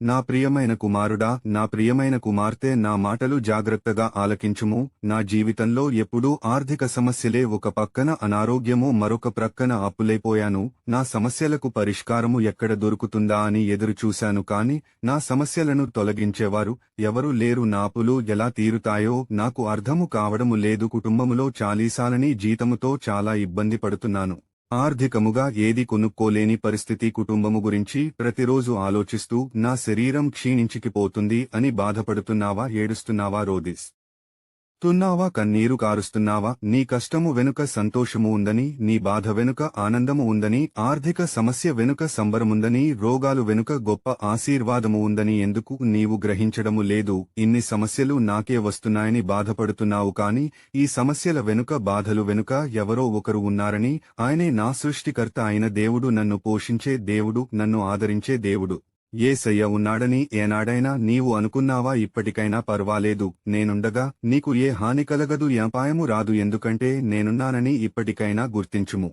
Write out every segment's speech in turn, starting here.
నా ప్రియమైన కుమారుడా, నా ప్రియమైన కుమార్తె, నా మాటలు జాగ్రత్తగా ఆలకించుము. నా జీవితంలో ఎప్పుడూ ఆర్థిక సమస్యలే, ఒక పక్కన అనారోగ్యము, మరొక ప్రక్కన అప్పులైపోయాను. నా సమస్యలకు పరిష్కారము ఎక్కడ దొరుకుతుందా అని ఎదురుచూశాను, కాని నా సమస్యలను తొలగించేవారు ఎవరూ లేరు. నా అప్పులు ఎలా తీరుతాయో నాకు అర్థము కావడము లేదు. కుటుంబములో చాలీసాలని జీతముతో చాలా ఇబ్బంది పడుతున్నాను. ఆర్థికముగా ఏది కొనుక్కోలేని పరిస్థితి. కుటుంబము గురించి ప్రతిరోజు ఆలోచిస్తూ నా శరీరం క్షీణించికిపోతుంది అని బాధపడుతున్నావా? ఏడుస్తున్నావా? తున్నావా? కన్నీరు కారుస్తున్నావా? నీ కష్టము వెనుక సంతోషము ఉందని, నీ బాధ వెనుక ఆనందము ఉందని, ఆర్థిక సమస్య వెనుక సంబరముందని, రోగాలు వెనుక గొప్ప ఆశీర్వాదము ఉందని ఎందుకు నీవు గ్రహించడము లేదు? ఇన్ని సమస్యలు నాకే వస్తున్నాయని బాధపడుతున్నావు, కాని ఈ సమస్యల వెనుక, బాధలు వెనుక ఎవరో ఒకరు ఉన్నారని, ఆయనే నా సృష్టికర్త అయిన దేవుడు, నన్ను పోషించే దేవుడు, నన్ను ఆదరించే దేవుడు. యేసయ్య ఉన్నాడని ఏనాడైనా నీవు అనుకున్నావా? ఇప్పటికైనా పర్వాలేదు, నేనుండగా నీకు ఏ హాని కలగదు, అపాయము రాదు, ఎందుకంటే నేనున్నానని ఇప్పటికైనా గుర్తించుము.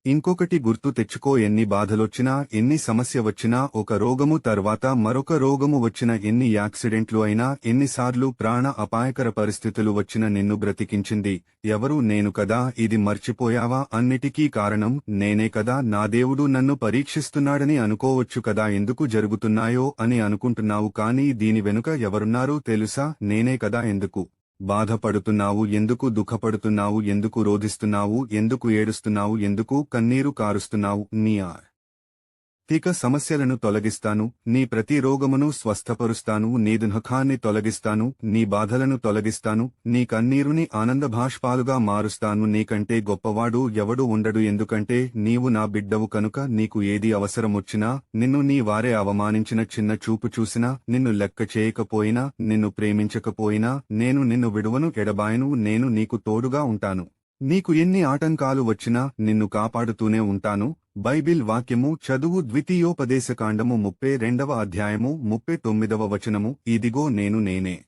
ఇంకొకటి గుర్తు తెచ్చుకో, ఎన్ని బాధలొచ్చినా, ఎన్ని సమస్య వచ్చినా, ఒక రోగము తర్వాత మరొక రోగము వచ్చిన, ఎన్ని యాక్సిడెంట్లు అయినా, ఎన్నిసార్లు ప్రాణ అపాయకర పరిస్థితులు వచ్చిన నిన్ను బ్రతికించింది ఎవరు? నేను కదా. ఇది మర్చిపోయావా? అన్నిటికీ కారణం నేనే కదా. నా దేవుడు నన్ను పరీక్షిస్తున్నాడని అనుకోవచ్చు కదా. ఎందుకు జరుగుతున్నాయో అని అనుకుంటున్నావు, కానీ దీని వెనుక ఎవరున్నారో తెలుసా? నేనే కదా. ఎందుకు బాధపడుతున్నావు? ఎందుకు దుఃఖపడుతున్నావు? ఎందుకు రోధిస్తున్నావు? ఎందుకు ఏడుస్తున్నావు? ఎందుకు కన్నీరు కారుస్తున్నావు? నీ ఆర్థిక సమస్యలను తొలగిస్తాను, నీ ప్రతి రోగమును స్వస్థపరుస్తాను, నీ దుఃఖాన్ని తొలగిస్తాను, నీ బాధలను తొలగిస్తాను, నీ కన్నీరుని ఆనందభాష్పాలుగా మారుస్తాను. నీకంటే గొప్పవాడు ఎవడు ఉండడు, ఎందుకంటే నీవు నా బిడ్డవు కనుక. నీకు ఏది అవసరమొచ్చినా, నిన్ను నీ వారే అవమానించిన, చిన్న చూపు చూసినా, నిన్ను లెక్క చేయకపోయినా, నిన్ను ప్రేమించకపోయినా, నేను నిన్ను విడువను, ఎడబాయను. నేను నీకు తోడుగా ఉంటాను. నీకు ఎన్ని ఆటంకాలు వచ్చినా నిన్ను కాపాడుతూనే ఉంటాను. బైబిల్ వాక్యము చదువు. ద్వితీయోపదేశకాండము 32వ అధ్యాయము 39వ వచనము. ఇదిగో నేనే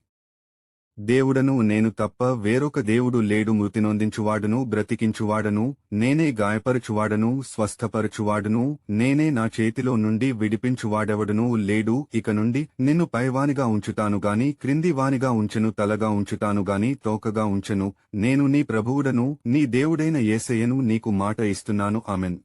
దేవుడను, నేను తప్ప వేరొక దేవుడు లేడు. మృతి నొందించువాడును, బ్రతికించువాడను నేనే, గాయపరచువాడను, స్వస్థపరచువాడును నేనే, నా చేతిలో నుండి విడిపించువాడెవడునూ లేడు. ఇక నుండి నిన్ను పైవానిగా ఉంచుతాను గాని క్రిందివానిగా ఉంచెను, తలగా ఉంచుతాను గాని తోకగా ఉంచెను. నేను నీ ప్రభువుడను, నీ దేవుడైన యేసయ్యను నీకు మాట ఇస్తున్నాను. ఆమెన్.